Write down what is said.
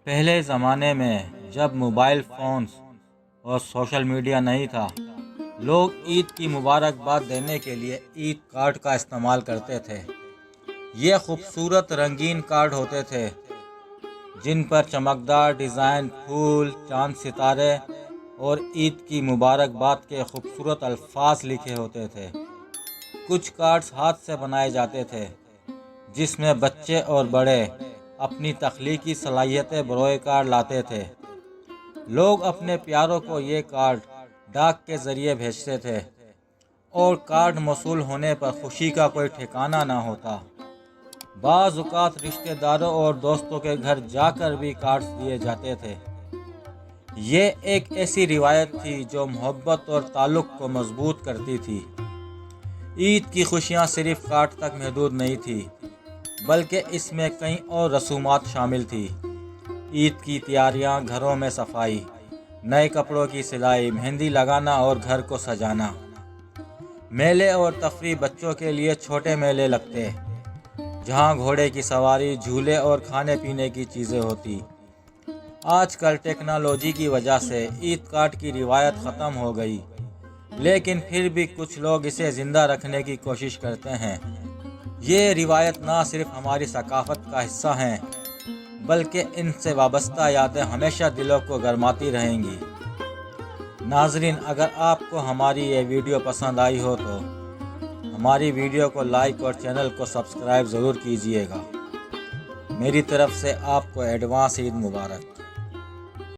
پہلے زمانے میں جب موبائل فونز اور سوشل میڈیا نہیں تھا، لوگ عید کی مبارکباد دینے کے لیے عید کارڈ کا استعمال کرتے تھے۔ یہ خوبصورت رنگین کارڈ ہوتے تھے جن پر چمکدار ڈیزائن، پھول، چاند، ستارے اور عید کی مبارکباد کے خوبصورت الفاظ لکھے ہوتے تھے۔ کچھ کارڈز ہاتھ سے بنائے جاتے تھے جس میں بچے اور بڑے اپنی تخلیقی صلاحیتیں بروئے کار لاتے تھے۔ لوگ اپنے پیاروں کو یہ کارڈ ڈاک کے ذریعے بھیجتے تھے اور کارڈ موصول ہونے پر خوشی کا کوئی ٹھکانہ نہ ہوتا۔ بعض اوقات رشتہ داروں اور دوستوں کے گھر جا کر بھی کارڈز دیے جاتے تھے۔ یہ ایک ایسی روایت تھی جو محبت اور تعلق کو مضبوط کرتی تھی۔ عید کی خوشیاں صرف کارڈ تک محدود نہیں تھی، بلکہ اس میں کئی اور رسومات شامل تھی۔ عید کی تیاریاں، گھروں میں صفائی، نئے کپڑوں کی سلائی، مہندی لگانا اور گھر کو سجانا۔ میلے اور تفریح، بچوں کے لیے چھوٹے میلے لگتے جہاں گھوڑے کی سواری، جھولے اور کھانے پینے کی چیزیں ہوتی۔ آج کل ٹیکنالوجی کی وجہ سے عید کارڈ کی روایت ختم ہو گئی، لیکن پھر بھی کچھ لوگ اسے زندہ رکھنے کی کوشش کرتے ہیں۔ یہ روایت نہ صرف ہماری ثقافت کا حصہ ہیں، بلکہ ان سے وابستہ یادیں ہمیشہ دلوں کو گرماتی رہیں گی۔ ناظرین، اگر آپ کو ہماری یہ ویڈیو پسند آئی ہو تو ہماری ویڈیو کو لائک اور چینل کو سبسکرائب ضرور کیجیے گا۔ میری طرف سے آپ کو ایڈوانس عید مبارک۔